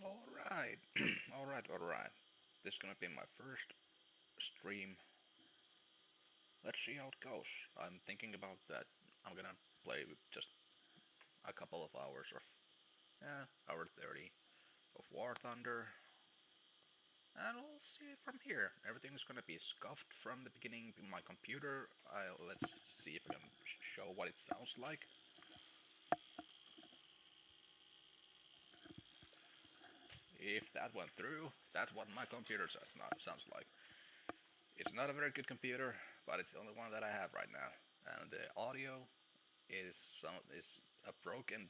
All right, all right, all right. This is gonna be my first stream. Let's see how it goes. I'm thinking about that. I'm gonna play with just a couple of hours of, hour 30 of War Thunder, and we'll see from here. Everything's gonna be scuffed from the beginning. My computer. Let's see if I can show what it sounds like. If that went through, that's what my computer sounds like. It's not a very good computer, but it's the only one that I have right now. And the audio is a broken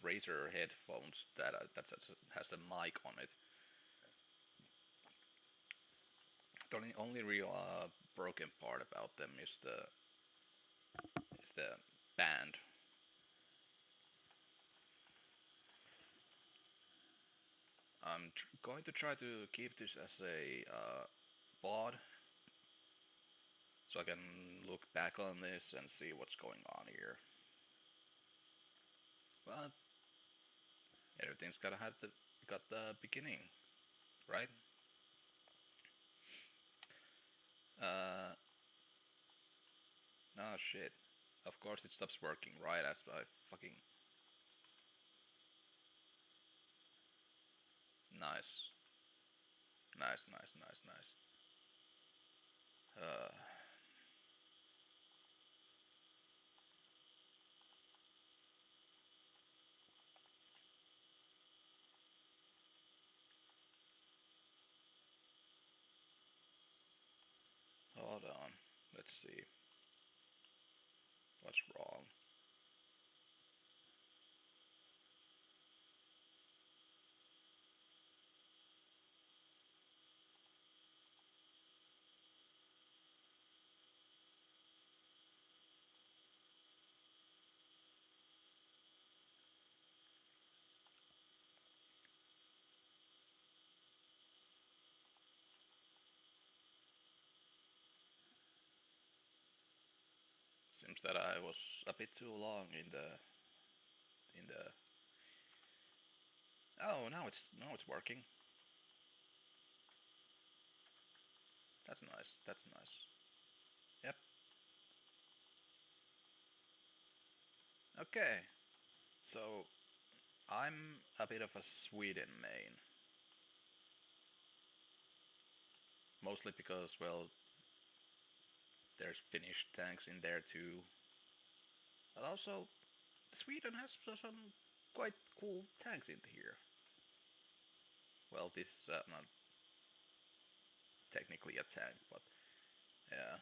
Razer headphones that has a mic on it. The only real broken part about them is the band. I'm going to try to keep this as a VOD, so I can look back on this and see what's going on here. But everything's got the beginning, right? Uh, no shit. Of course it stops working right as I fucking nice, nice, nice, nice, nice. Uh, Hold on. Let's see what's wrong. Seems that I was a bit too long in the. Oh, now it's working. That's nice. That's nice. Yep. Okay. So I'm a bit of a Sweden main, mostly because well, there's Finnish tanks in there too, but also Sweden has some quite cool tanks in here. Well, this is not technically a tank, but yeah.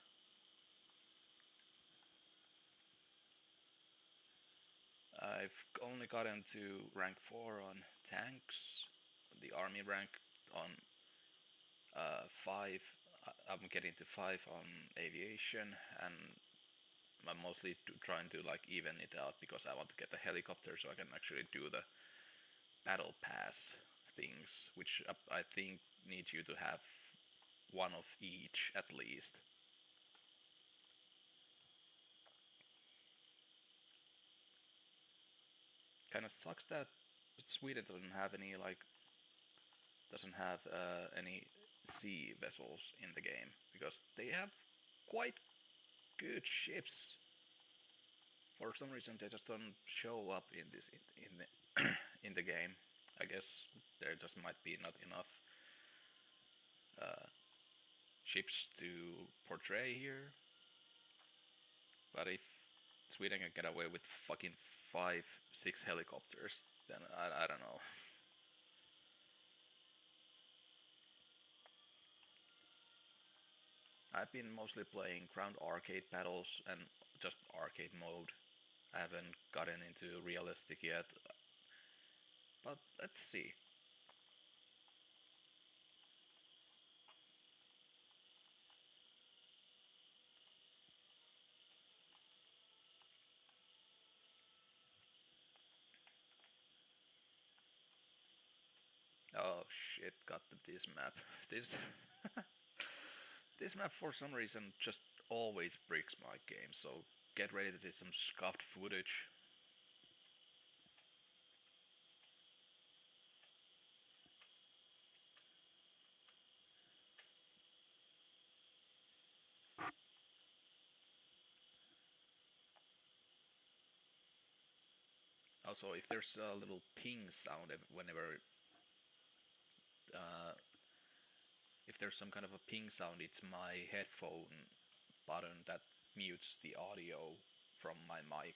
I've only gotten to rank 4 on tanks, the army rank on 5. I'm getting to 5 on aviation, and I'm mostly trying to like even it out because I want to get the helicopter so I can actually do the battle pass things, which I think need you to have one of each at least. Kind of sucks that Sweden doesn't have any sea vessels in the game because they have quite good ships. For some reason, they just don't show up in the in the game. I guess there just might be not enough uh, ships to portray here. But if Sweden can get away with fucking 5, 6 helicopters, then I don't know. I've been mostly playing ground arcade battles and just arcade mode. I haven't gotten into realistic yet, but let's see. Oh shit, got this map. This this map for some reason just always breaks my game, so get ready to do some scuffed footage. Also, if there's a little ping sound whenever uh, if there's some kind of a ping sound, it's my headphone button that mutes the audio from my mic.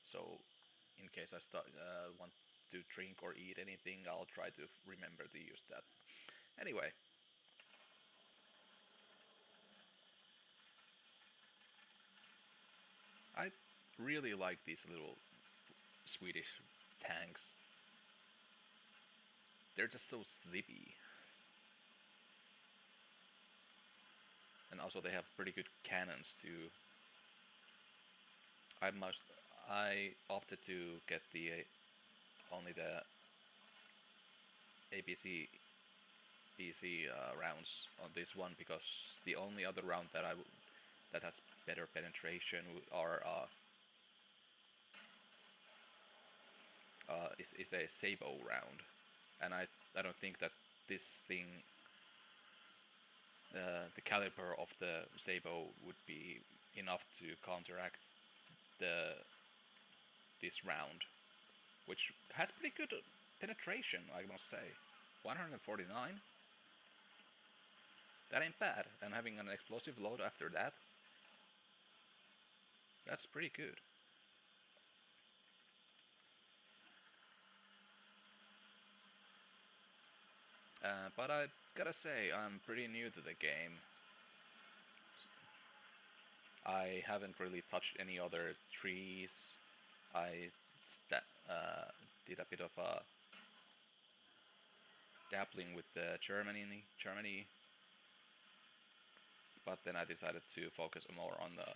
So, in case I want to drink or eat anything, I'll try to remember to use that. Anyway, I really like these little Swedish tanks. They're just so zippy. And also they have pretty good cannons too. I must I opted to get the only the ABC easy rounds on this one because the only other round that has better penetration are is a Sabo round, and I don't think that this thing the caliber of the Sabo would be enough to counteract the this round, which has pretty good penetration, I must say. 149. That ain't bad, and having an explosive load after that, that's pretty good. But I gotta say, I'm pretty new to the game. I haven't really touched any other trees. I did a bit of dabbling with the Germany, but then I decided to focus more on the.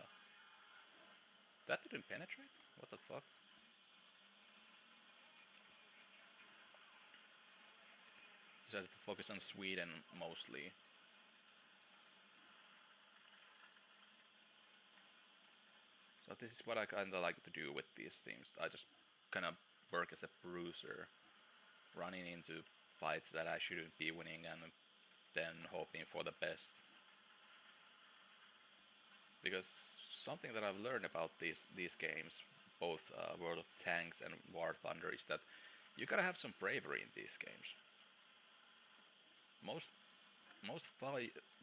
That didn't penetrate. What the fuck? Decided to focus on Sweden mostly. But this is what I kind of like to do with these things. I just kind of work as a bruiser, running into fights that I shouldn't be winning and then hoping for the best. Because something that I've learned about these games, both World of Tanks and War Thunder, is that you gotta have some bravery in these games. Most most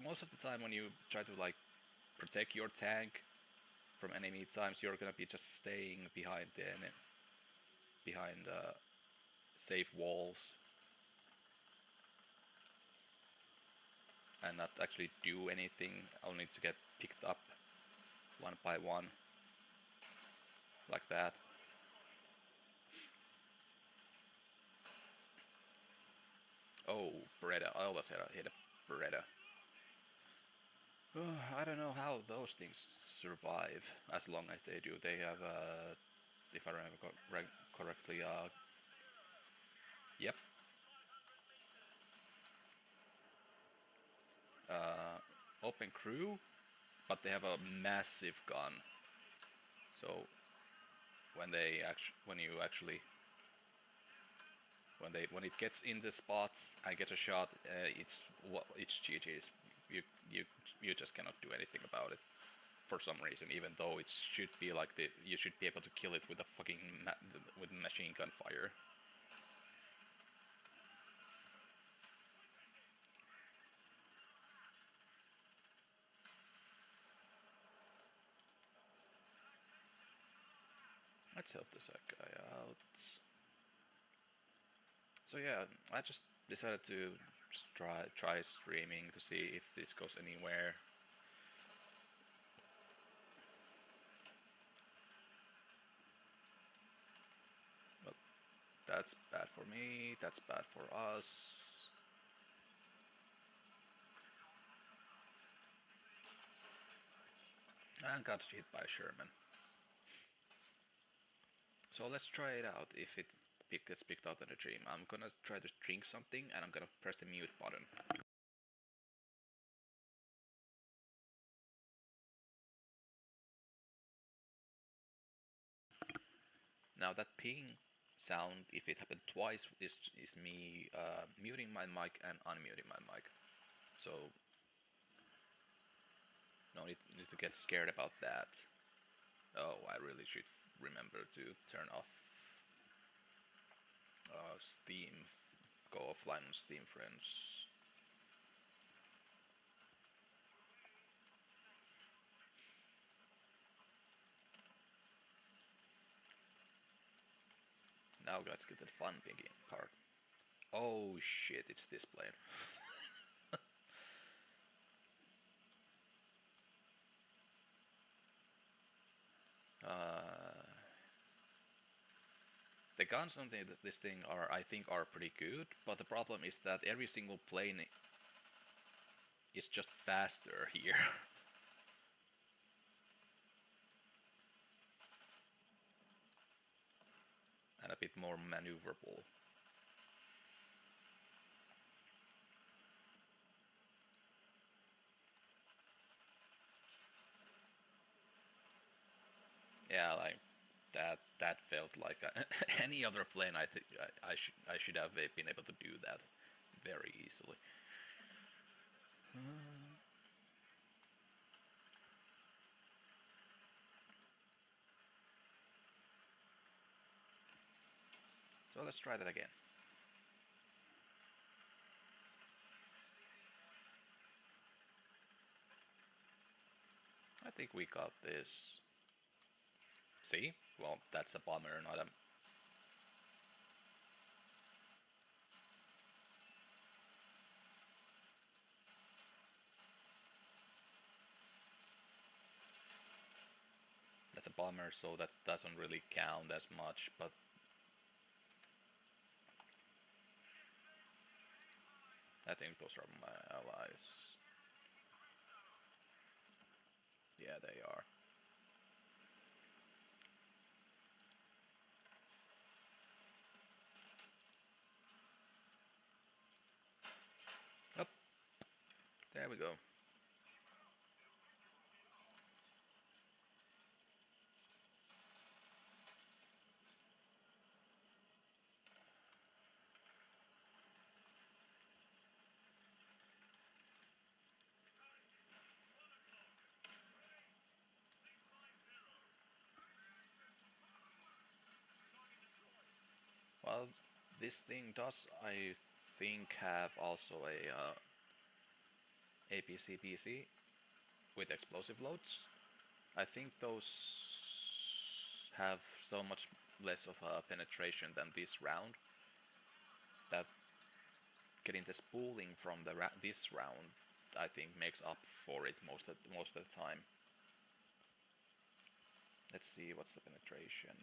most of the time when you try to like protect your tank from enemy times, you're gonna be just staying behind behind safe walls and not actually do anything, only to get picked up one by one, like that. Oh, Beretta! I always hit a Beretta. I don't know how those things survive as long as they do. They have, if I remember correctly, yep, open crew, but they have a massive gun. So when you actually when it gets in the spot and get a shot, it's GG's. You you you just cannot do anything about it for some reason. Even though it should be like you should be able to kill it with a fucking with machine gun fire. Let's help this guy out. So yeah, I just decided to just try streaming to see if this goes anywhere. But that's bad for me. That's bad for us. And got hit by Sherman. So let's try it out. If it gets picked out in the dream, I'm gonna try to drink something and I'm gonna press the mute button. Now that ping sound, if it happened twice, is me muting my mic and unmuting my mic. So no need to get scared about that. Oh, I really should remember to turn off Steam, go offline on Steam, friends. Now let's get the fun begin part. Oh shit, it's this plane. uh, the guns on this thing are, I think, are pretty good, but the problem is that every single plane is just faster here. And a bit more maneuverable. Yeah, like that felt like any other plane. I think I should have been able to do that very easily. So let's try that again. I think we got this. See? Well, that's a bomber, not a... That's a bomber, so that doesn't really count as much, but... I think those are my allies. Yeah, they are. Up. There we go. This thing does, I think, have also a APC PC with explosive loads. I think those have so much less of a penetration than this round that getting the spooling from this round, I think, makes up for it most of the time. Let's see what's the penetration.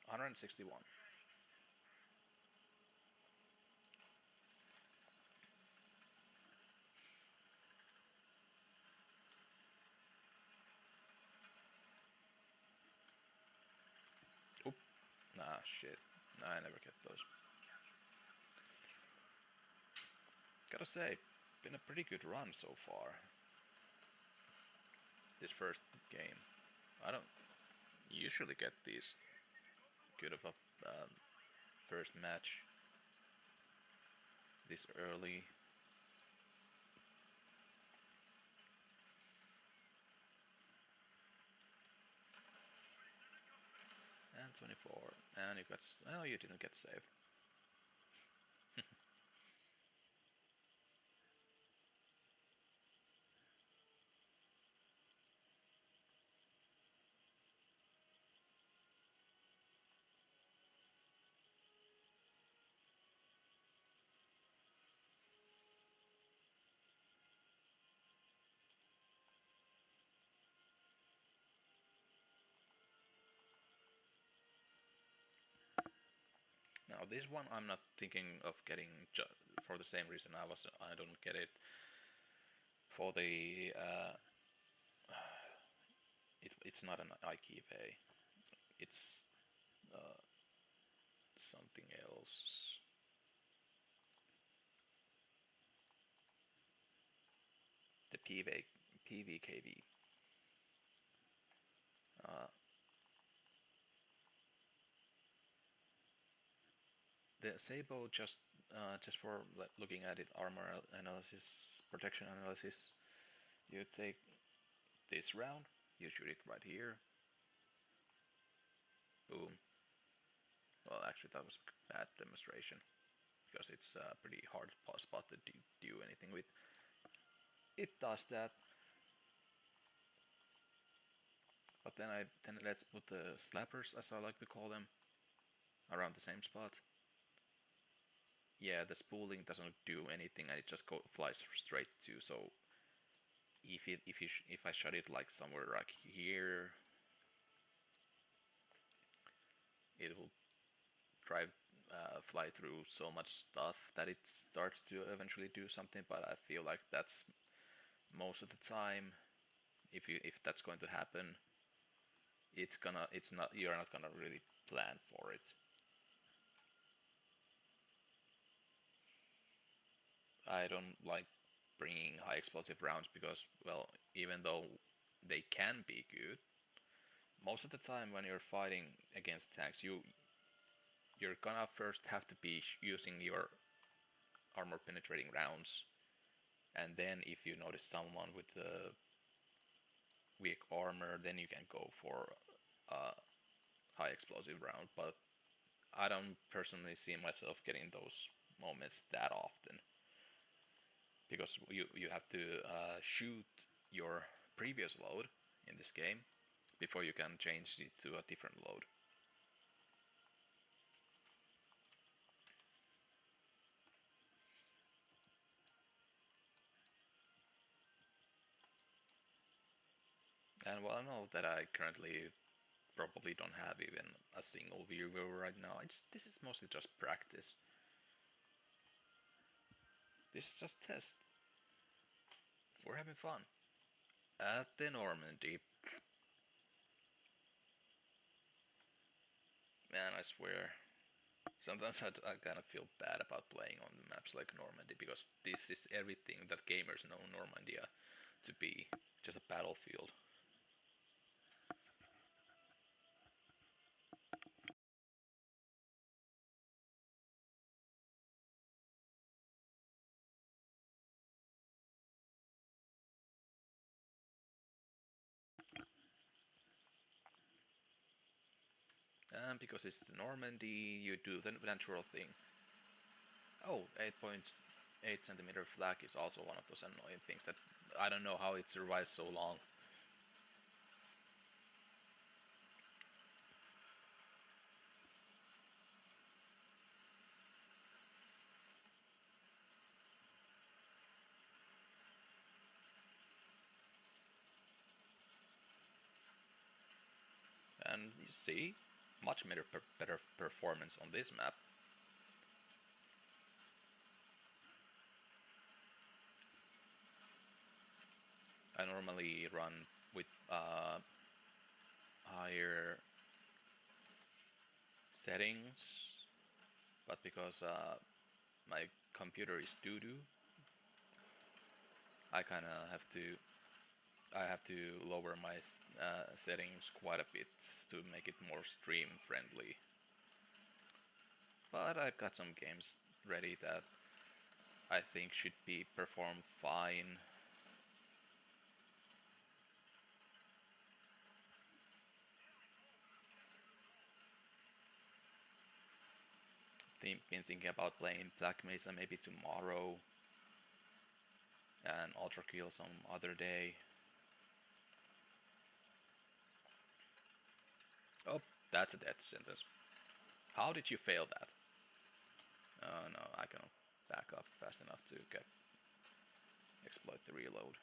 161. Oop. Nah, shit. Nah, I never get those. Gotta say, been a pretty good run so far. This first game. I don't usually get these good of a first match this early. And 24. And you got. Oh, you didn't get saved. Now this one I'm not thinking of getting for the same reason I don't get it for the it's not an IKV. It's something else. The PVKV. Uh, the Sabo just for looking at it, armor analysis, protection analysis. You take this round, you shoot it right here. Boom. Well, actually, that was a bad demonstration because it's a pretty hard spot to do anything with. It does that, but then let's put the slappers, as I like to call them, around the same spot. Yeah, the spooling doesn't do anything, and it just flies straight to. So if I shot it like somewhere like here, it will fly through so much stuff that it starts to eventually do something. But I feel like that's most of the time. If that's going to happen, you're not gonna really plan for it. I don't like bringing high explosive rounds because, well, even though they can be good, most of the time when you're fighting against tanks, you're gonna first have to be using your armor penetrating rounds, and then if you notice someone with the weak armor, then you can go for a high explosive round. But I don't personally see myself getting those moments that often because you have to shoot your previous load in this game before you can change it to a different load. And while I know that I currently probably don't have even a single viewer right now, this is mostly just practice. This is just test. We're having fun. At the Normandy. Man, I swear. Sometimes I kind of feel bad about playing on maps like Normandy because this is everything that gamers know Normandy to be. Just a battlefield. And because it's the Normandy, you do the natural thing. Oh, 8.8 centimeter flag is also one of those annoying things that I don't know how it survives so long. And you see, much better performance on this map. I normally run with higher settings, but because my computer is doo-doo, I kind of have to lower my settings quite a bit to make it more stream friendly. But I've got some games ready that I think should be performed fine. Been thinking about playing Black Mesa maybe tomorrow and Ultra Kill some other day. Oh, that's a death sentence. How did you fail that? Oh no, I cannot back up fast enough to exploit the reload.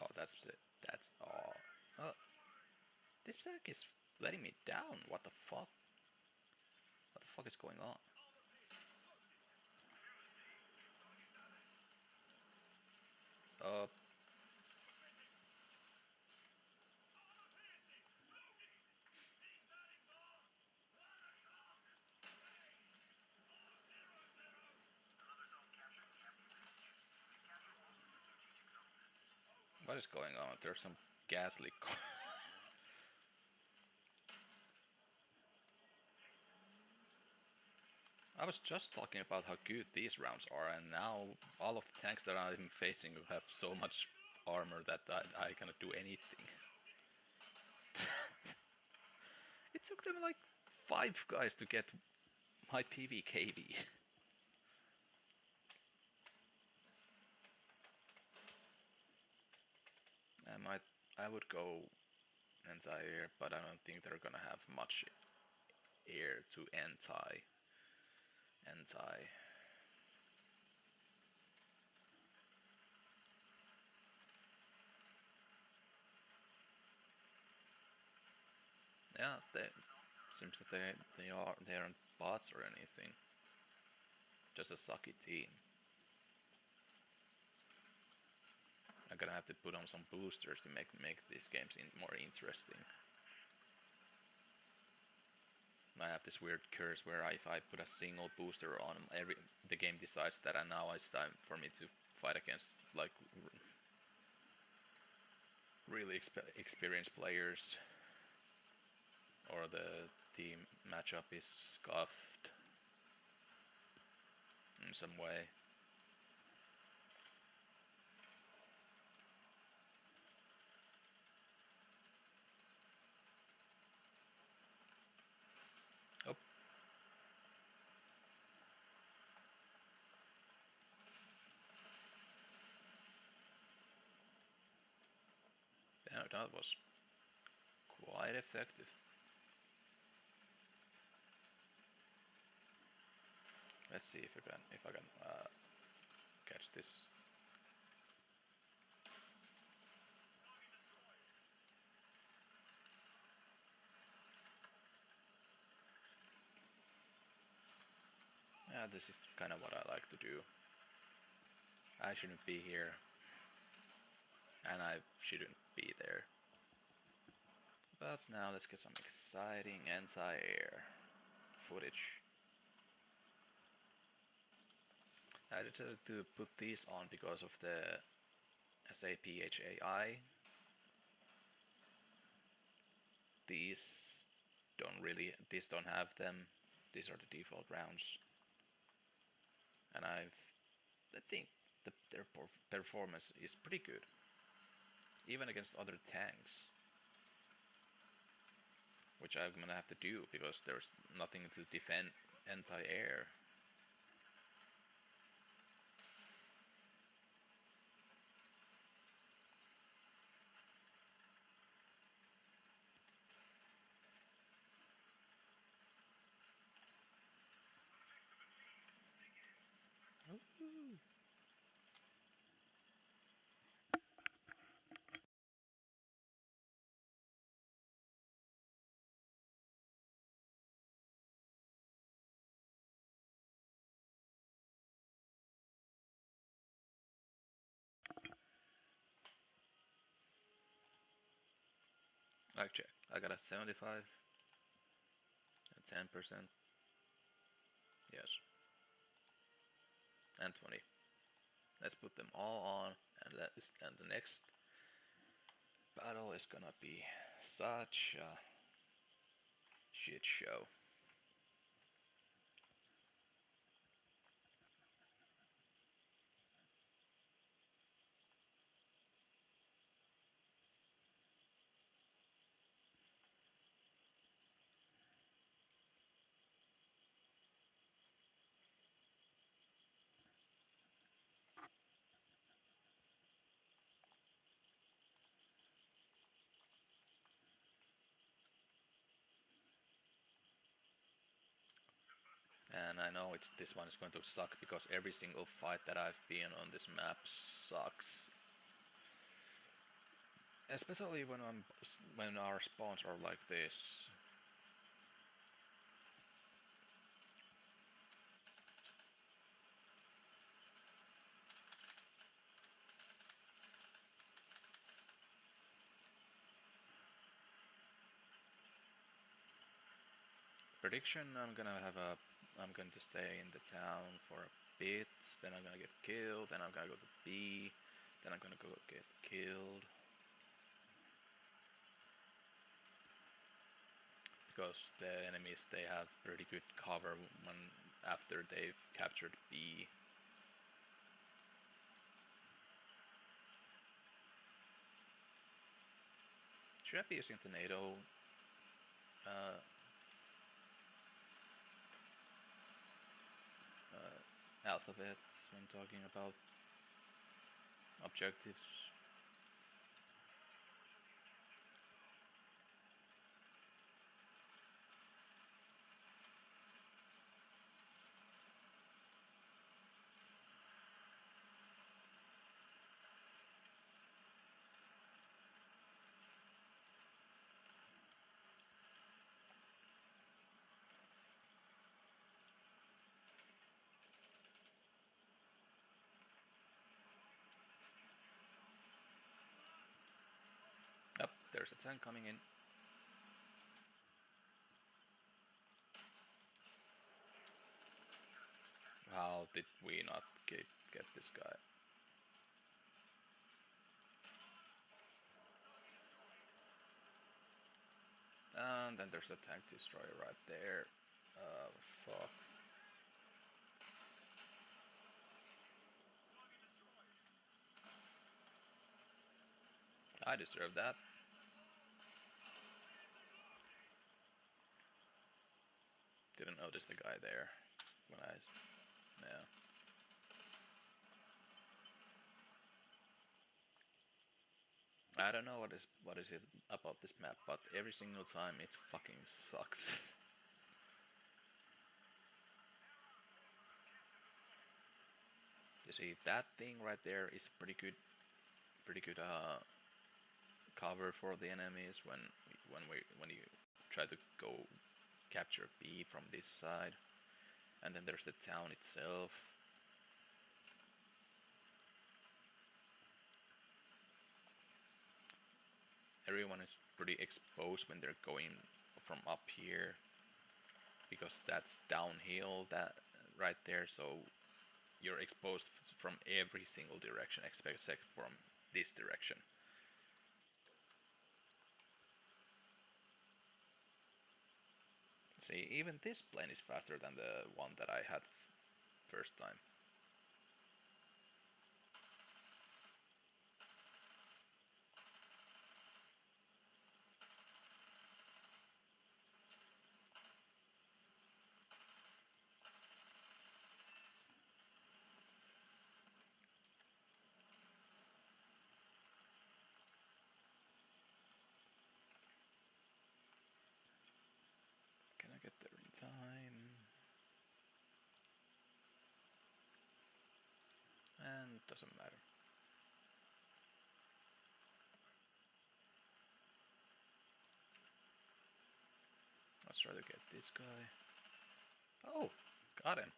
Oh, that's it. That's all. Oh, this sack is letting me down. What the fuck? What the fuck is going on? Uh, what is going on? There's some gas leak. I was just talking about how good these rounds are, and now all of the tanks that I'm facing have so much armor that I cannot do anything. It took them like 5 guys to get my PVKV. I would go anti-air, but I don't think they're gonna have much air to anti. Yeah, they seems that they aren't bots or anything. Just a sucky team. I'm gonna have to put on some boosters to make these games more interesting. I have this weird curse where if I put a single booster on, the game decides that now it's time for me to fight against like really experienced players, or the team matchup is scuffed in some way. Oh, that was quite effective. Let's see if I can catch this. Yeah, this is kind of what I like to do. I shouldn't be here, and I shouldn't be there. But now let's get some exciting anti-air. footage. I decided to put these on because of the SAPHAI. These these don't have them. These are the default rounds, and I think their performance is pretty good, even against other tanks, which I'm gonna have to do because there's nothing to defend anti-air. I check. I got a 75, a 10%, yes, and 20. Let's put them all on, and the next battle is gonna be such a shit show. And I know this one is going to suck because every single fight that I've been on this map sucks. Especially when our spawns are like this. Prediction: I'm going to stay in the town for a bit. Then I'm gonna get killed. Then I'm gonna go to B. Then I'm gonna go get killed. Because the enemies, they have pretty good cover when after they've captured B. Should I be using the NATO alphabets when talking about objectives? Yep, there's a tank coming in. How did we not get this guy? And then there's a tank destroyer right there. Fuck. I deserve that. Didn't notice the guy there when I. Yeah. I don't know what is it about this map, but every single time it fucking sucks. You see, that thing right there is pretty good cover for the enemies when you try to go capture B from this side, and then there's the town itself. Everyone is pretty exposed when they're going from up here. because that's downhill that right there. So you're exposed from every single direction except from this direction. See, even this plane is faster than the one that I had first time. Can I get there in time? And doesn't matter. Let's try to get this guy. Oh, got him.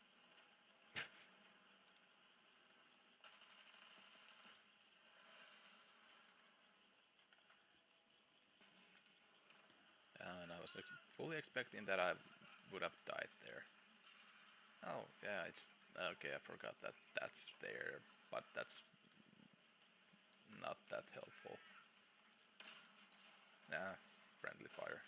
And I was fully expecting that I would have died there. Oh, yeah, it's... Okay, I forgot that that's there, but that's not that helpful. Nah, friendly fire.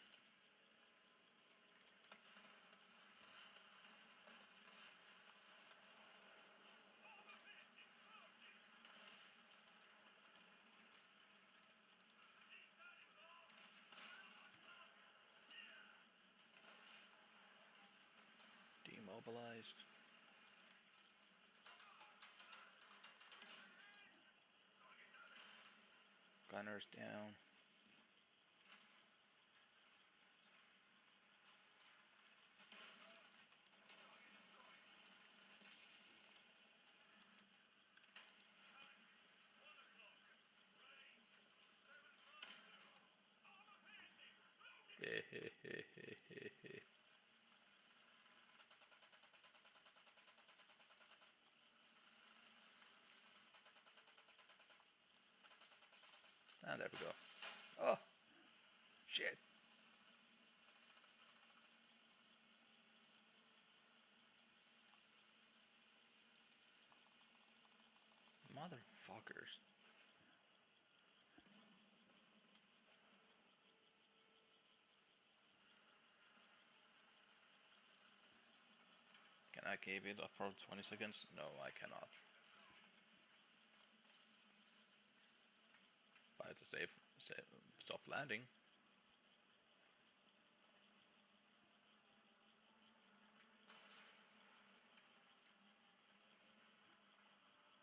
Demobilized. Gunners down. And there we go. Oh, shit. Motherfuckers. Can I keep it up for 20 seconds? No, I cannot. But it's a safe soft landing.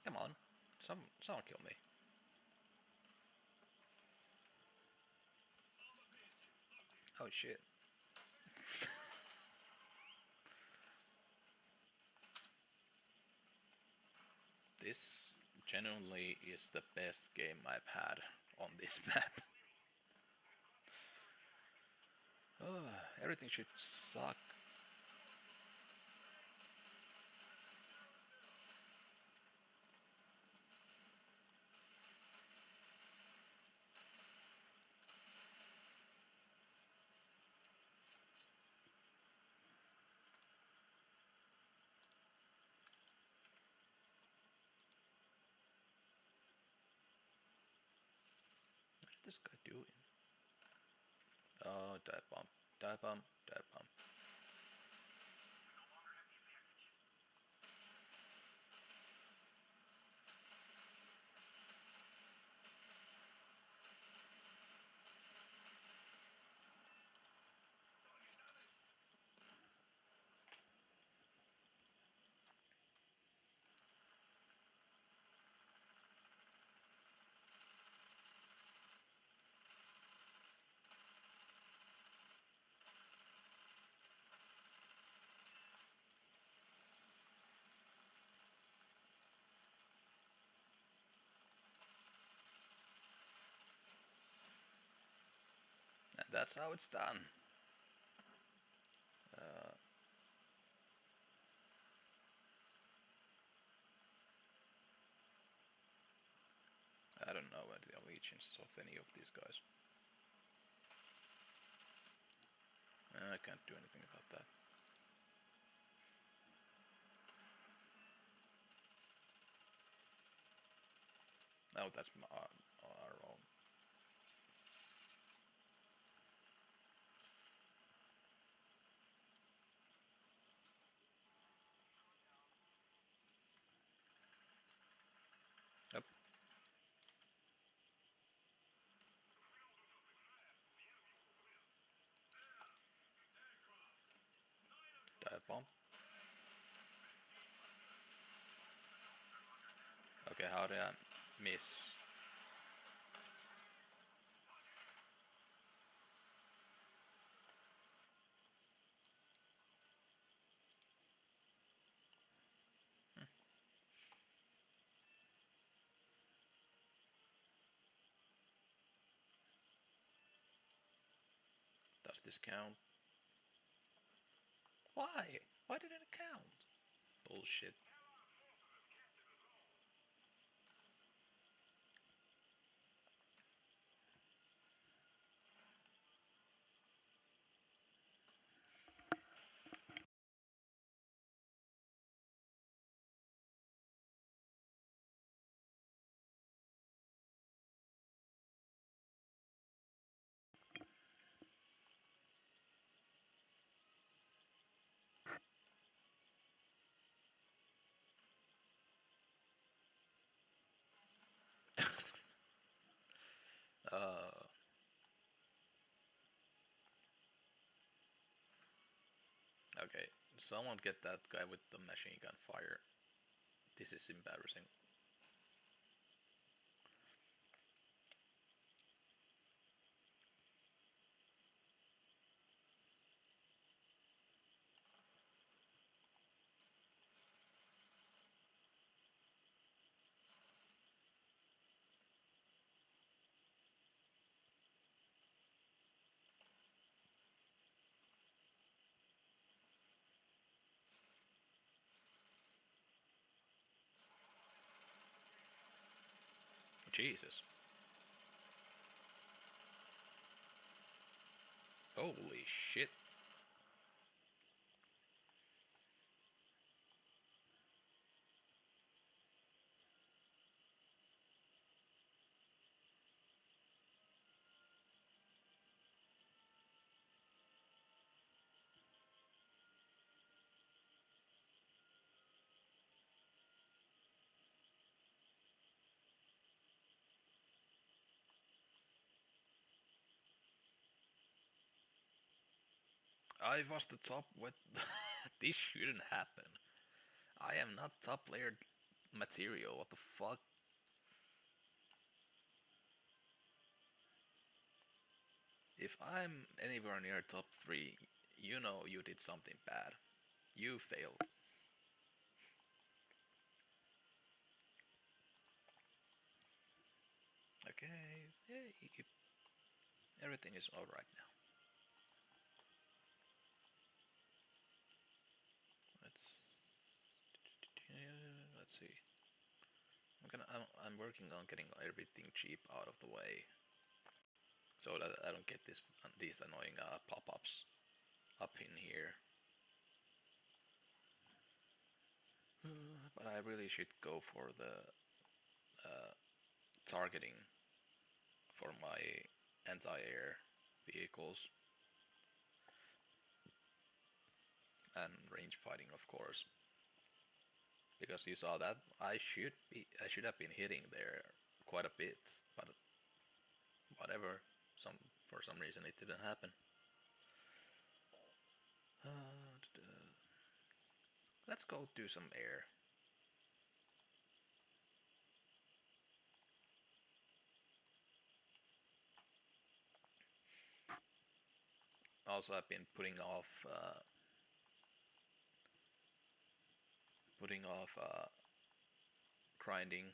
Come on, someone kill me. Oh shit. This genuinely is the best game I've had on this map. Oh, everything should suck. What is this guy doing? Oh, dive bomb, dive bomb, dive bomb. And that's how it's done. Uh, I don't know the allegiance of any of these guys. I can't do anything about that. Oh, that's our own. Yep. Dive bomb. Okay, how did I miss? Does this count? Why? Why did it count? Bullshit. Uh, okay. Someone get that guy with the machine gun fire. This is embarrassing. Jesus. Holy shit. I was the top with. This shouldn't happen. I am not top player material. What the fuck? If I'm anywhere near top 3, you know you did something bad. You failed. Okay, hey, everything is alright now. Let's let's see. I'm working on getting everything cheap out of the way, so that I don't get these annoying pop-ups up in here. But I really should go for the targeting for my anti-air vehicles and range fighting, of course, because you saw that I should have been hitting there quite a bit, but whatever. For some reason it didn't happen. Let's go do some air. Also, I've been putting off grinding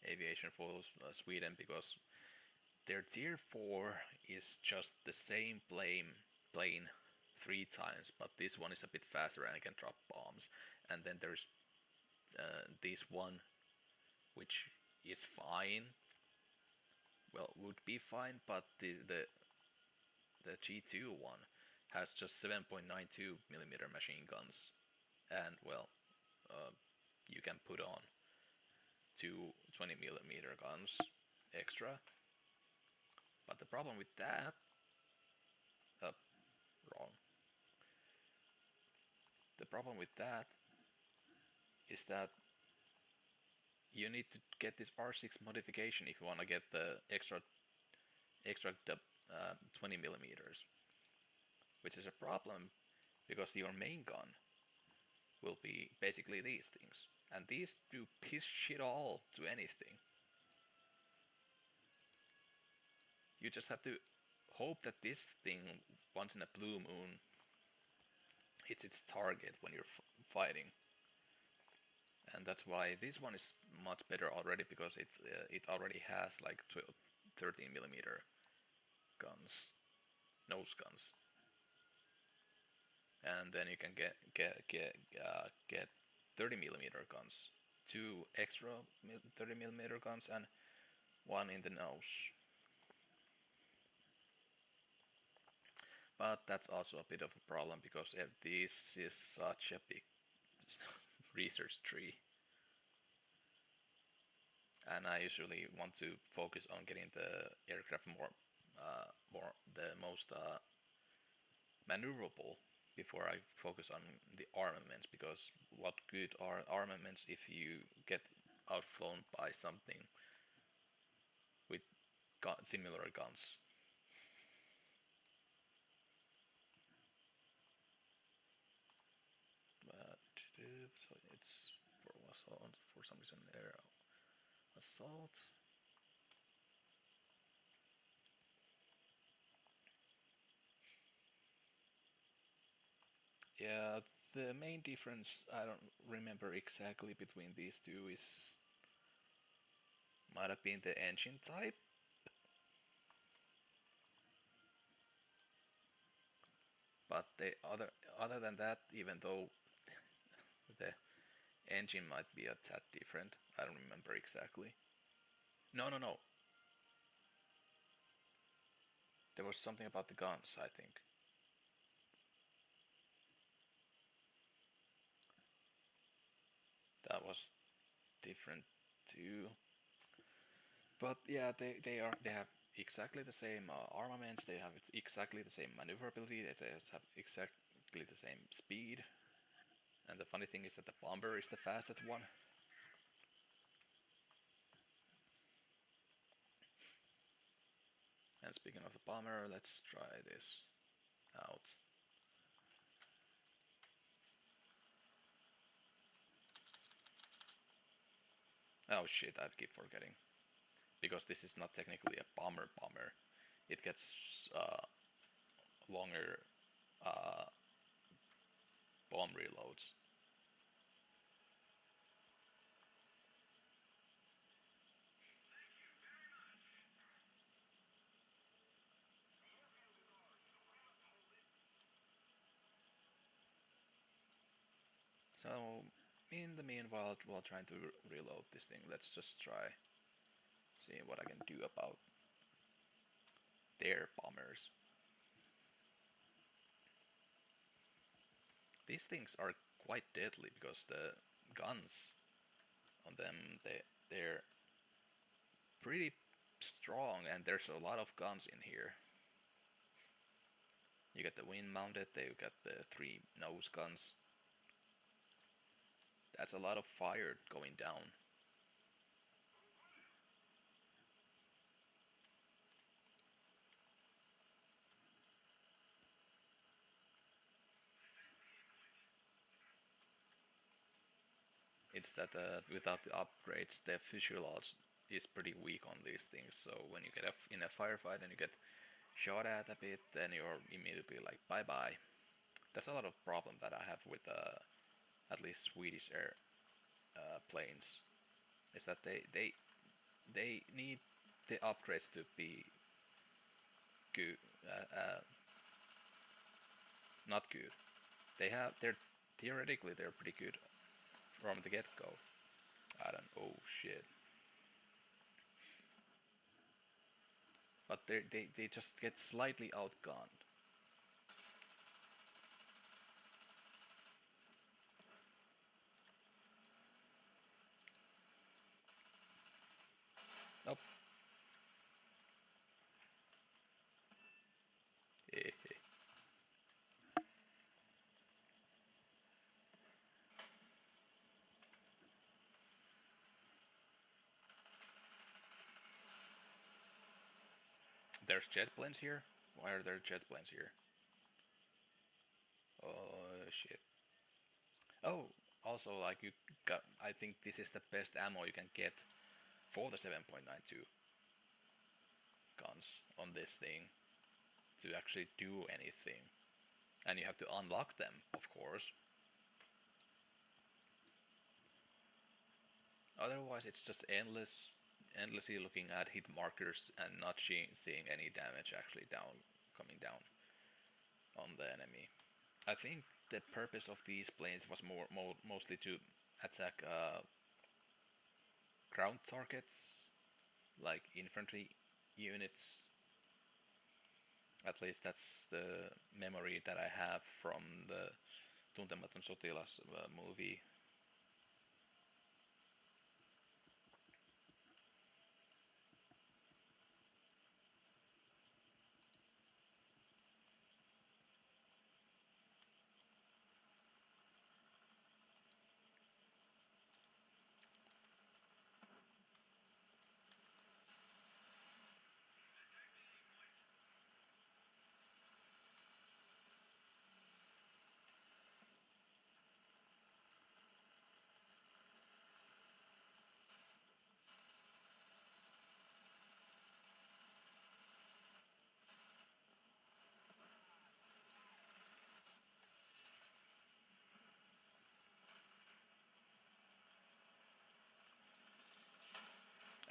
aviation for Sweden because their tier 4 is just the same plane 3 times, but this one is a bit faster and can drop bombs. And then there's this one, which is fine. Well, would be fine, but the G2 one has just 7.92 millimeter machine guns, and well, you can put on two 20mm guns extra. But the problem with that, wrong. The problem with that is that you need to get this R6 modification if you want to get the extra 20mm, which is a problem because your main gun will be basically these things, and these do piss shit all to anything. You just have to hope that this thing, once in a blue moon, hits its target when you're fighting. And that's why this one is much better already, because it already has like 13mm guns, nose guns, and then you can get 30mm guns, two extra 30mm guns, and one in the nose. But that's also a bit of a problem because this is such a big research tree, and I usually want to focus on getting the aircraft the most maneuverable before I focus on the armaments, because what good are armaments if you get outflown by something with similar guns? So it's for assault, for some reason air assault. Yeah, the main difference, I don't remember exactly, between these two is might have been the engine type. But other than that, even though the engine might be a tad different, I don't remember exactly. No, no, no. There was something about the guns, I think. That was different too. But yeah, they have exactly the same armaments. They have exactly the same maneuverability. They have exactly the same speed. And the funny thing is that the bomber is the fastest one. And speaking of the bomber, let's try this out. Oh shit, I keep forgetting. Because this is not technically a bomber. It gets longer bomb reloads. So, in the meanwhile, while trying to reload this thing, let's just try seeing what I can do about their bombers. These things are quite deadly because the guns on them, they're pretty strong, and there's a lot of guns in here. You get the wind mounted, they got the 3 nose guns. That's a lot of fire going down. It's that without the upgrades, the fuselage is pretty weak on these things. So when you get in a firefight and you get shot at a bit, then you're immediately like bye bye. That's a lot of problem that I have with at least Swedish air planes, is that they need the upgrades to be good, not good. They're theoretically they're pretty good from the get go. I don't. Oh shit. But they just get slightly outgunned. There's jet planes here? Why are there jet planes here? Oh shit. Oh, also like you got I think this is the best ammo you can get for the 7.92 guns on this thing to actually do anything. And you have to unlock them, of course. Otherwise it's just endlessly looking at hit markers and not seeing any damage actually coming down on the enemy. I think the purpose of these planes was mostly to attack ground targets like infantry units. At least that's the memory that I have from the Tuntematon Sotilas movie.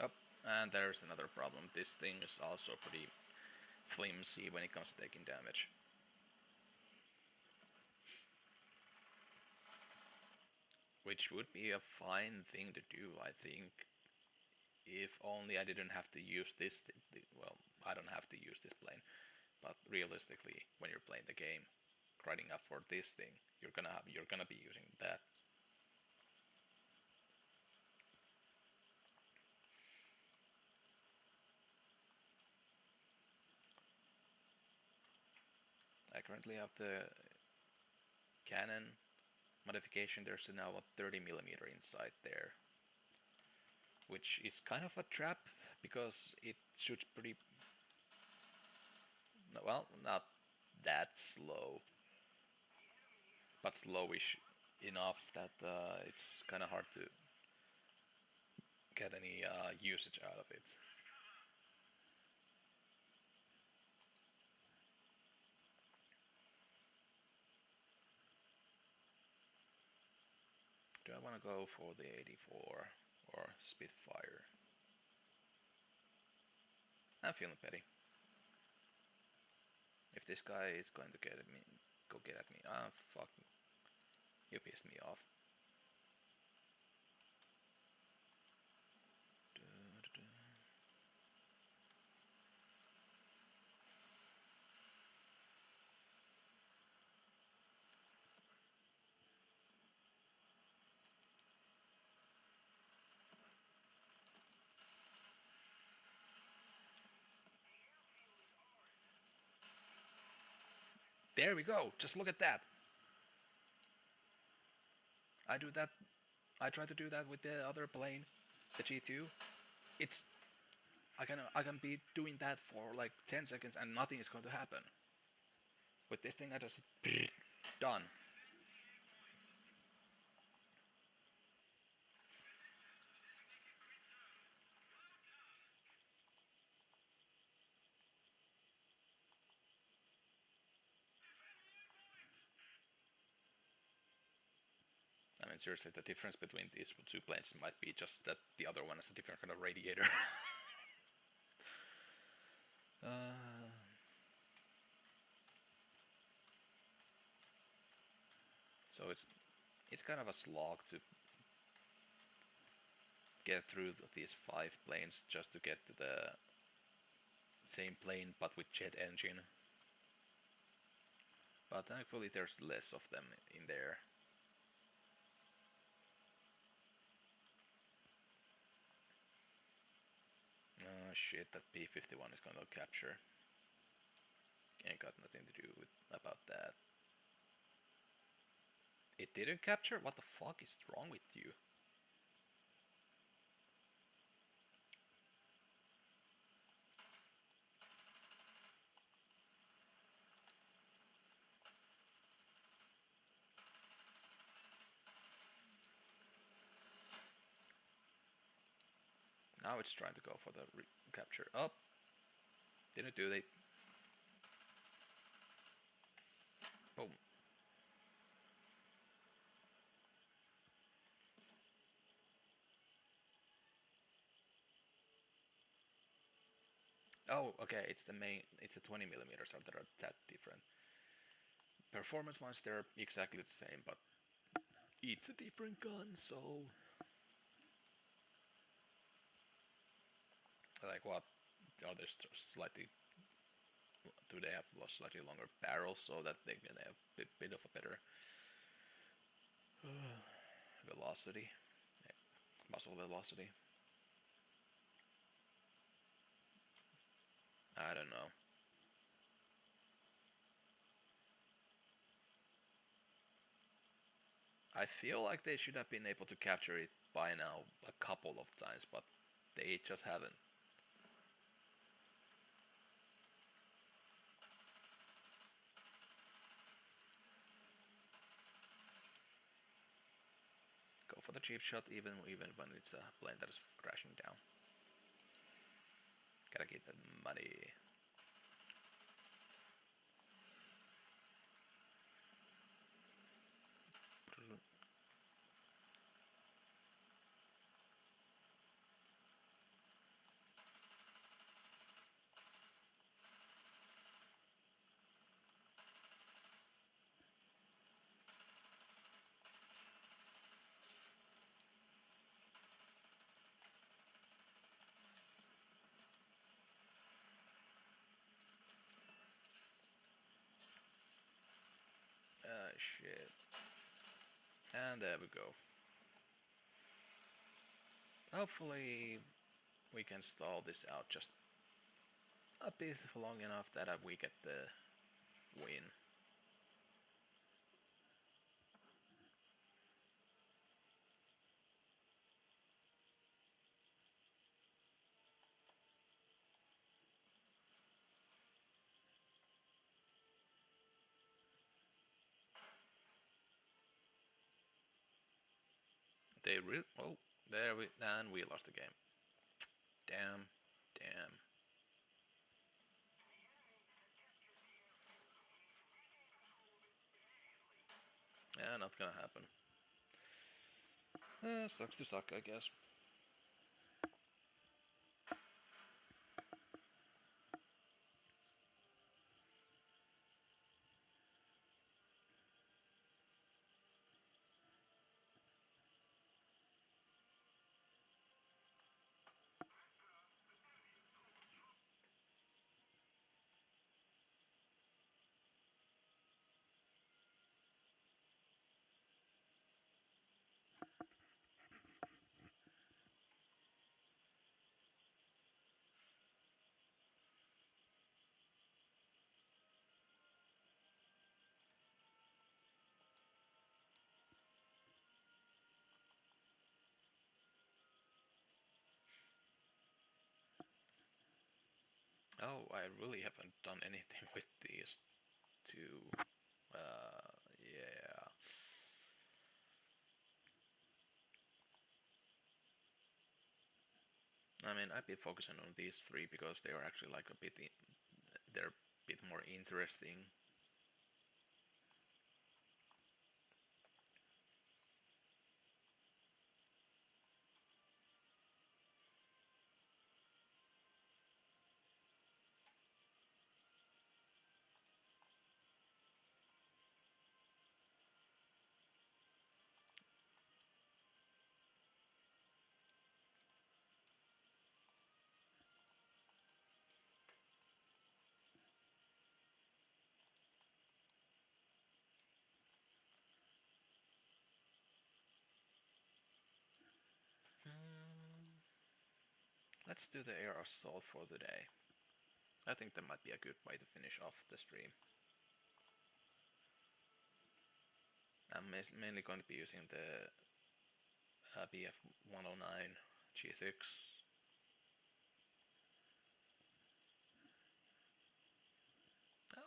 Up, and there's another problem. This thing is also pretty flimsy when it comes to taking damage. Which would be a fine thing to do, I think, if only I didn't have to use this. Well, I don't have to use this plane, but realistically, when you're playing the game, grinding up for this thing, you're gonna be using that. I currently have the cannon modification. There's now a 30 millimeter inside there, which is kind of a trap because it shoots pretty well, not that slow, but slowish enough that it's kind of hard to get any usage out of it. Do I want to go for the 84 or Spitfire? I'm feeling petty. If this guy is going to get at me, go get at me. Ah, fuck. You pissed me off. There we go. Just look at that. I do that. I try to do that with the other plane, the G2. It's I can be doing that for like 10 seconds and nothing is going to happen. With this thing, I just done. I mean, seriously, the difference between these two planes might be just that the other one has a different kind of radiator. uh, so it's kind of a slog to get through these 5 planes just to get to the same plane but with jet engine. But thankfully there's less of them in there. Oh shit, that P-51 is gonna capture. Ain't got nothing to do with about that. It didn't capture? What the fuck is wrong with you? Now it's trying to go for the capture. Oh, didn't do it. Boom. Oh, okay. It's the main. It's a 20 millimeters so that are that different. Performance ones they're exactly the same, but it's a different gun. So like what? Are they slightly? Do they have slightly longer barrels so that they can have a bit of a better velocity, muzzle velocity? I don't know. I feel like they should have been able to capture it by now a couple of times, but they just haven't. Go for the cheap shot even when it's a plane that is crashing down. Gotta get that money. Shit. And there we go. Hopefully we can stall this out just a bit long enough that we get the win. They really. Oh, there we. And we lost the game. Damn. Damn. Yeah, not gonna happen. Sucks to suck, I guess. Oh, I really haven't done anything with these two. Yeah. I mean, I've been focusing on these three because they are actually like a bit. They're a bit more interesting. Let's do the air assault for the day. I think that might be a good way to finish off the stream. I'm mainly going to be using the BF 109 G6.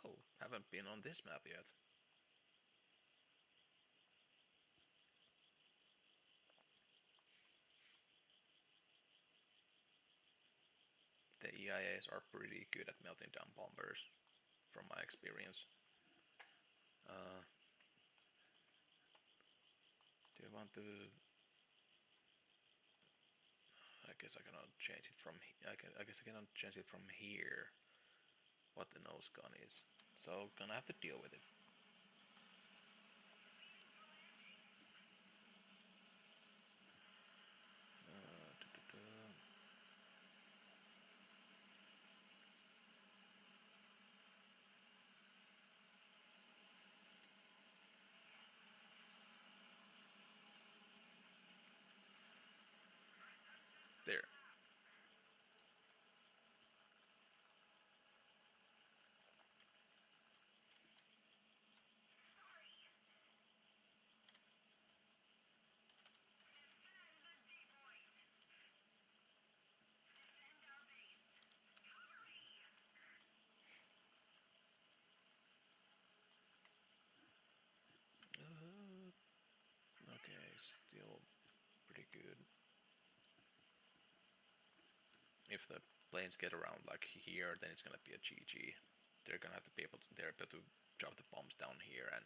Oh, haven't been on this map yet. nowadays are pretty good at melting down bombers, from my experience. Uh, do you want to? I guess I cannot change it from. I guess I cannot change it from here. What the nose gun is. So gonna have to deal with it. There. Okay, still pretty good. If the planes get around like here, then it's gonna be a GG. They're gonna have to be able to, they're able to drop the bombs down here and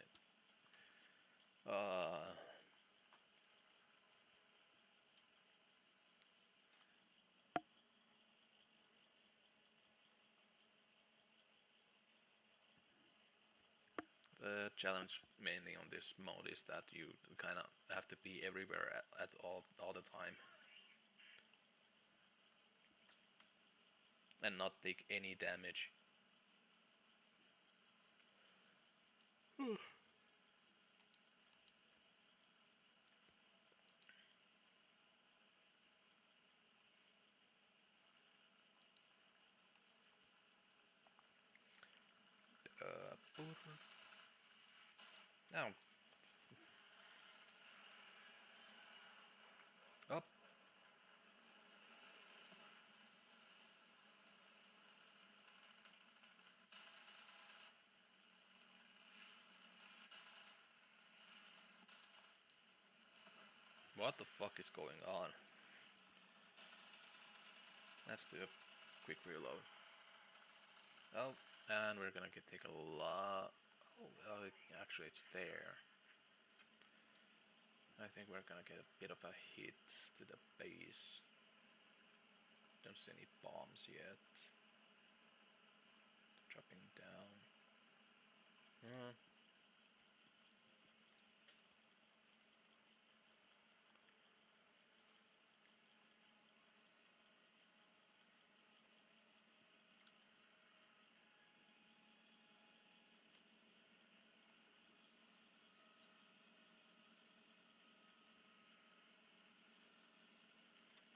the challenge mainly on this mode is that you kind of have to be everywhere at all the time and not take any damage. Now, up. What the fuck is going on? Let's do a quick reload. Oh, and we're gonna take a lot. Oh, actually, it's there. I think we're gonna get a bit of a hit to the base. Don't see any bombs yet. Dropping down.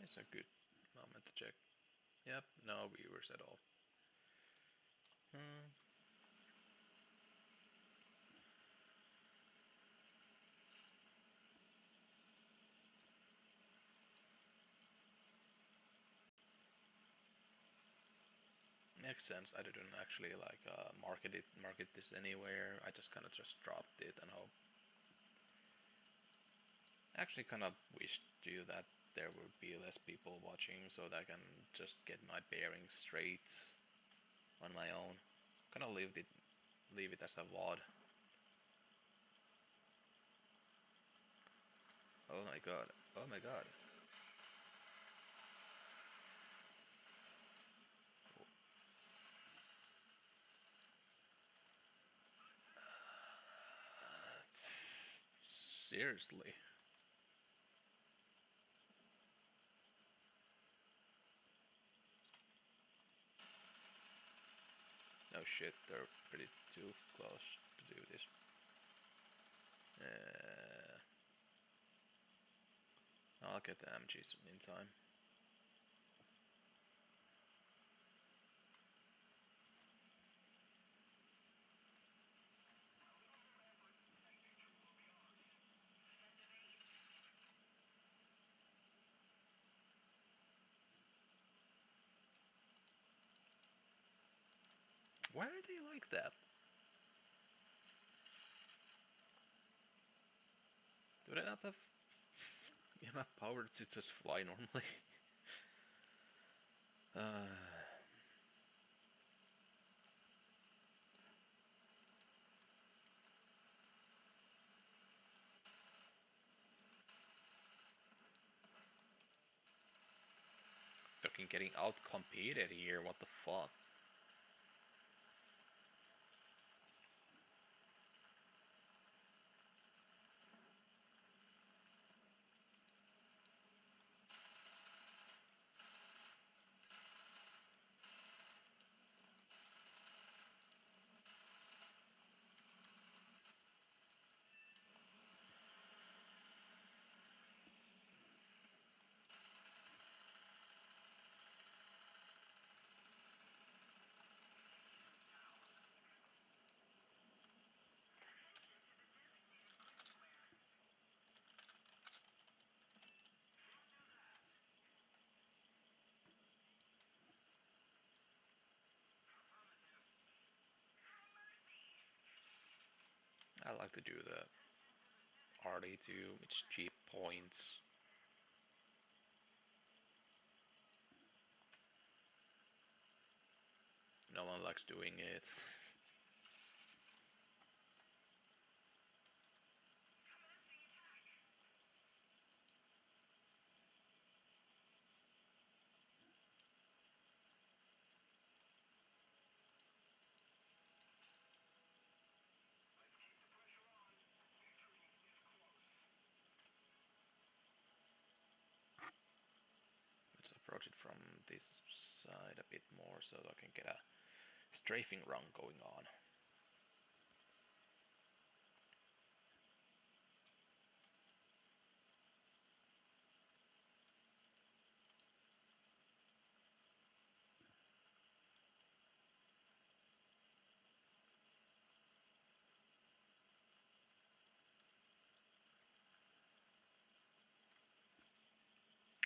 It's a good moment to check. Yep, no viewers at all. Makes sense. I didn't actually like market this anywhere. I just kind of just dropped it and hope. Actually, kind of wished you that there would be less people watching so that I can just get my bearings straight on my own. Kind of leave it as a VOD. Oh my god. Oh my god. Seriously. No shit, they're pretty too close to do this. I'll get the MGs in time. Why are they like that? Do they not have enough power to just fly normally? fucking getting out competed here. What the fuck? I like to do the RD2. It's cheap points. No one likes doing it. Let's approach it from this side a bit more so I can get a strafing run going on.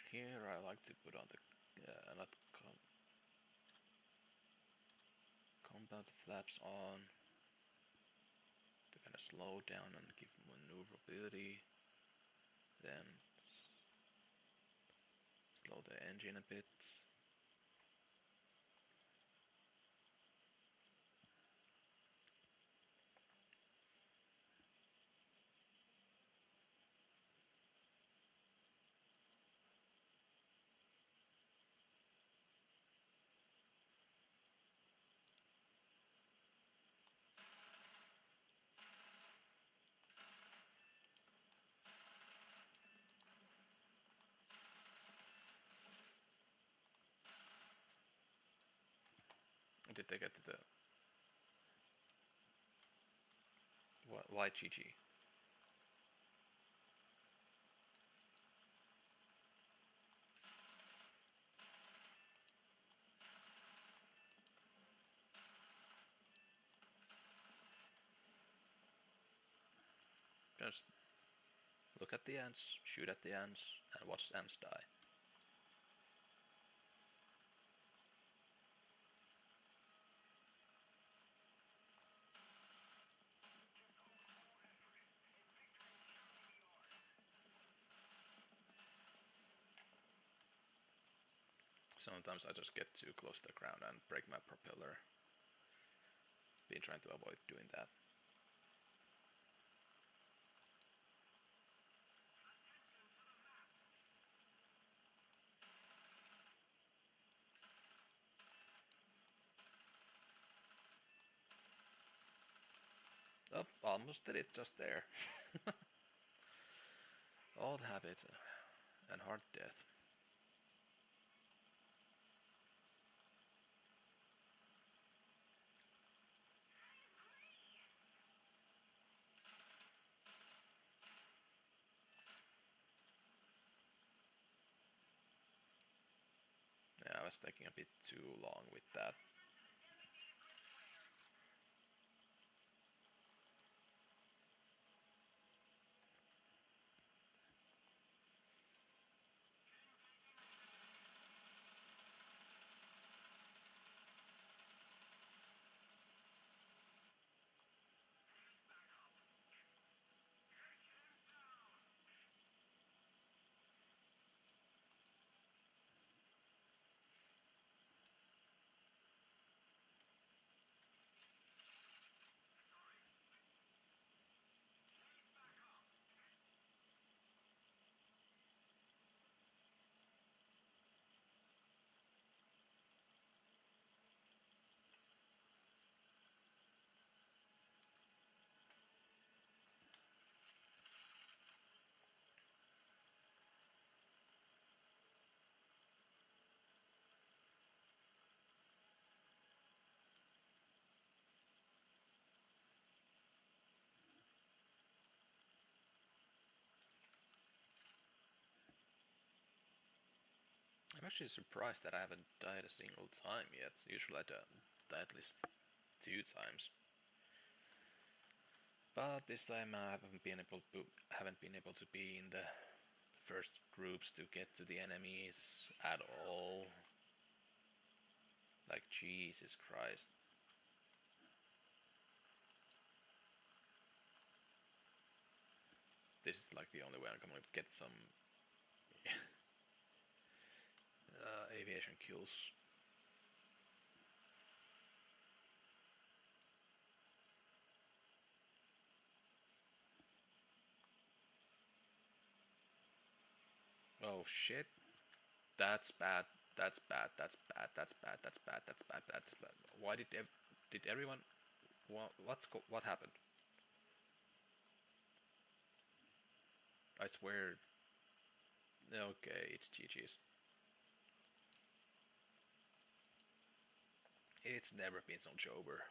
Here I like to put on the not combat flaps on to kind of slow down and give maneuverability. Then slow the engine a bit. Did they get to the why GG? Just look at the ants, shoot at the ants, and watch ants die. Sometimes I just get too close to the ground and break my propeller. Been trying to avoid doing that. Oh, almost did it just there. Old habits and hard death. Yeah, I was taking a bit too long with that. actually surprised that I haven't died a single time yet. Usually I die at least 2 times. But this time I haven't been able to be in the first groups to get to the enemies at all. Like Jesus Christ. This is like the only way I'm gonna get some aviation kills. Oh shit. That's bad. That's bad. That's bad. That's bad. That's bad. That's bad. That's bad. Why did everyone? What happened? I swear. Okay, it's GG's. It's never been so jober.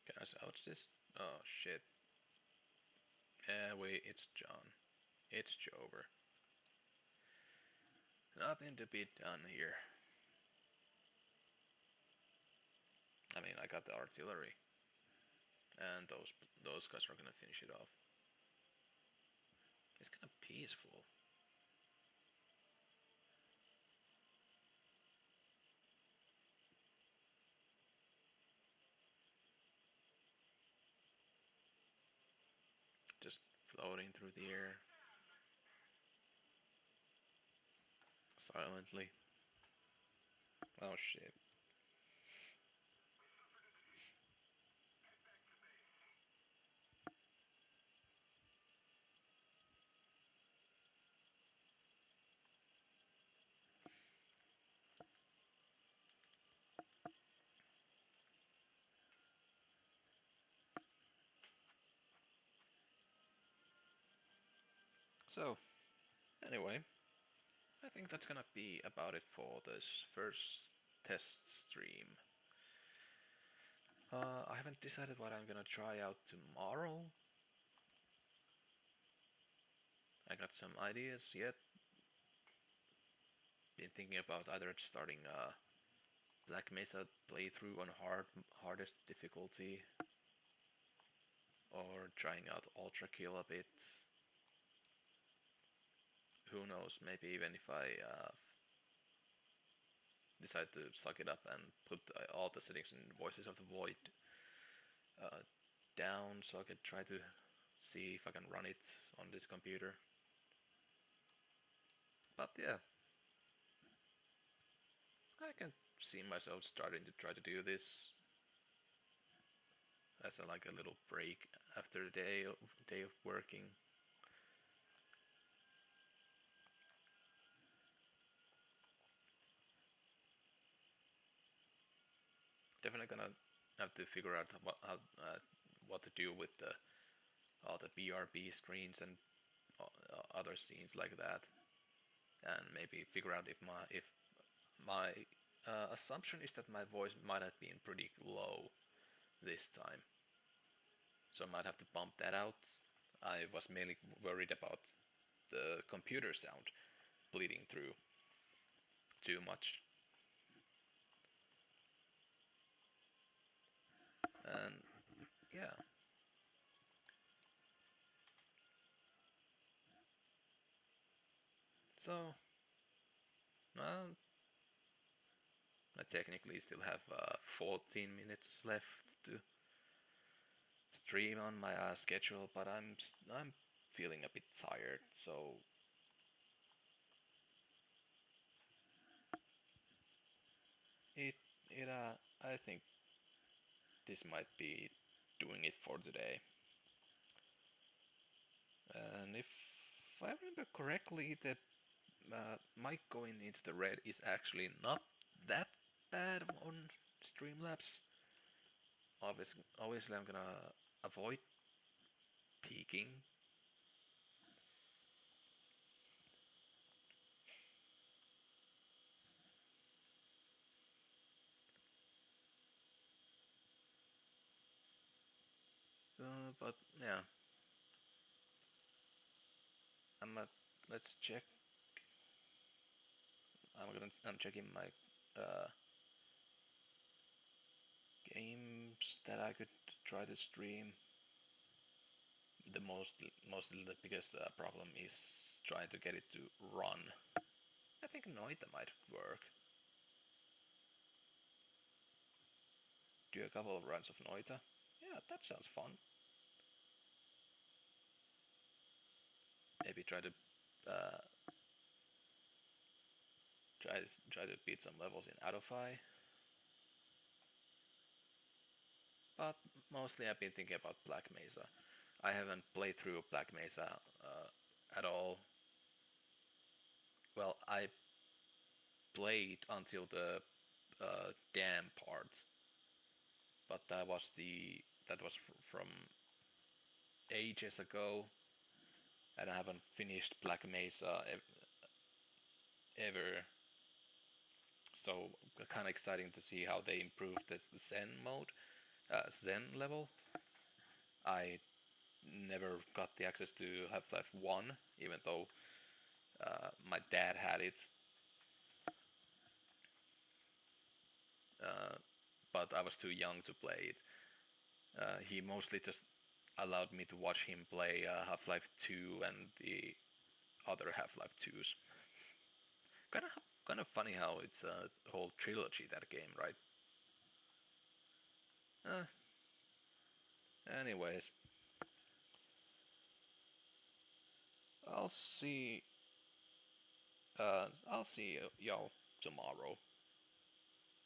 Can I salvage this? Oh shit. Wait, it's John. It's Jover. Nothing to be done here. I mean, I got the artillery, and those guys are gonna finish it off. It's kind of peaceful. Just floating through the air silently. Oh shit. So, anyway, I think that's gonna be about it for this first test stream. I haven't decided what I'm gonna try out tomorrow. I got some ideas yet. Been thinking about either starting a Black Mesa playthrough on hardest difficulty, or trying out Ultra Kill a bit. Who knows? Maybe even if I decide to suck it up and put all the settings in Voices of the Void uh, down, so I could try to see if I can run it on this computer. But yeah, I can see myself starting to try to do this as like a little break after a day of working. Definitely gonna have to figure out what to do with all the BRB screens and other scenes like that, and maybe figure out if my assumption is that my voice might have been pretty low this time. so I might have to bump that out. I was mainly worried about the computer sound bleeding through too much. And yeah, so I technically still have 14 minutes left to stream on my schedule, but I'm feeling a bit tired, so it I think this might be doing it for today. And if I remember correctly, the mic going into the red is actually not that bad on Streamlabs. Obviously, I'm gonna avoid peaking. But yeah, I'm at, let's check. I'm checking my uh, games that I could try to stream. The mostly the biggest problem is trying to get it to run. I think Noita might work. Do a couple of runs of Noita. Yeah, that sounds fun. Maybe try to uh, try to beat some levels in Adofy. But mostly I've been thinking about Black Mesa. I haven't played through Black Mesa at all. Well, I played until the dam part, but that was from ages ago, and I haven't finished Black Mesa ever. So kind of exciting to see how they improve this Zen mode, Zen level. I never got the access to Half-Life 1, even though my dad had it. Uh, but I was too young to play it. He mostly just allowed me to watch him play Half-Life 2 and the other Half-Life 2s. Kind of kind of funny how it's a whole trilogy, that game, right? Uh, Anyways, I'll see. I'll see y'all tomorrow.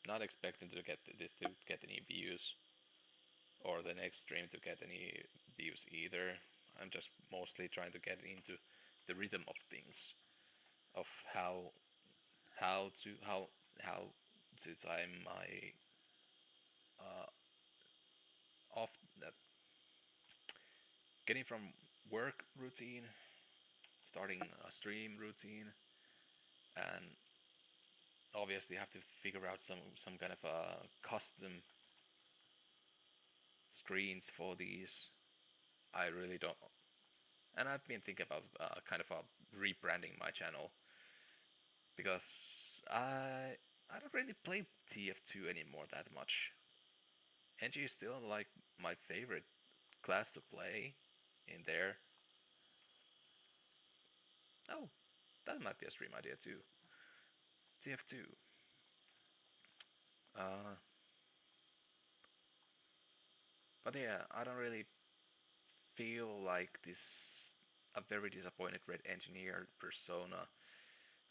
Not expecting to get this to get any views, or the next stream to get any views either. I'm just mostly trying to get into the rhythm of things, of how to how to time my uh, off that getting from work routine, starting a stream routine, and obviously have to figure out some kind of custom screens for these. I really don't, and I've been thinking about kind of rebranding my channel because I don't really play TF2 anymore that much. NG is still like my favorite class to play in there. Oh, that might be a stream idea too. TF2. Uh, but yeah, I don't really feel like this a very disappointed red engineer persona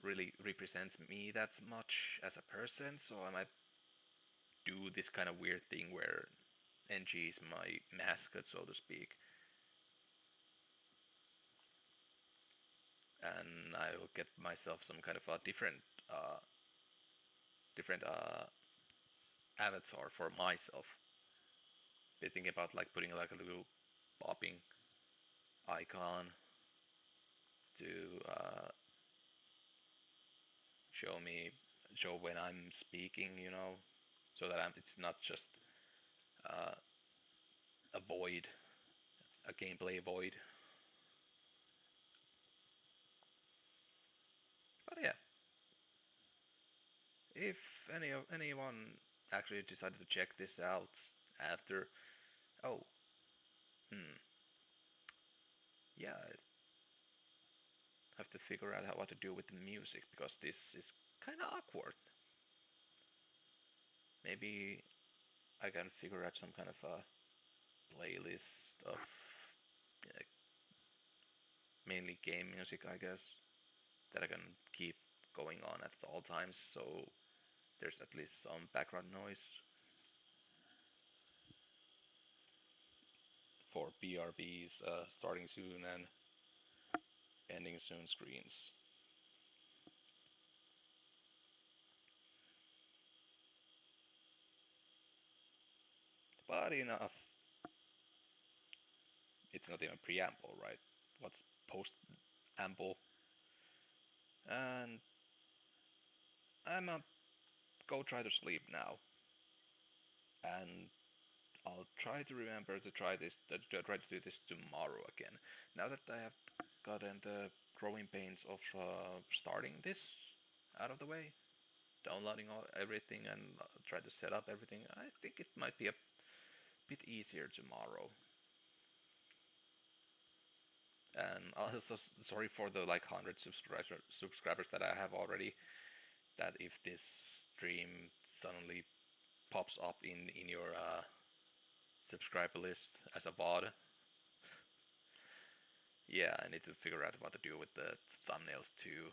really represents me that much as a person, so I might do this kind of weird thing where NG is my mascot, so to speak, and I'll get myself some kind of a different avatar for myself. Be thinking about like putting like a little popping icon to show me show when I'm speaking, so that it's not just a void. a gameplay void. But yeah, if anyone actually decided to check this out after, oh, hmm, yeah, I have to figure out what to do with the music because this is kind of awkward. Maybe I can figure out some kind of a playlist of uh, mainly game music, I guess, that I can keep going on at all times. So there's at least some background noise for BRBs starting soon and ending soon screens. But enough. It's not even preamble, right? What's post amble? And I'm go try to sleep now. And I'll try to remember to try to do this tomorrow again. Now that I have gotten the growing pains of starting this out of the way, downloading everything and try to set up everything, I think it might be a bit easier tomorrow. And also sorry for the like 100 subscribers that I have already. That if this stream suddenly pops up in your subscriber list as a VOD, yeah, I need to figure out what to do with the thumbnails too.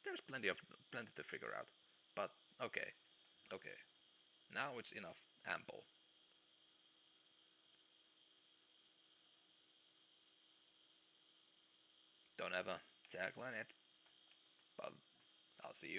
There's plenty to figure out, but okay, okay. Now it's enough ample. Don't have a tagline yet, but I'll see you.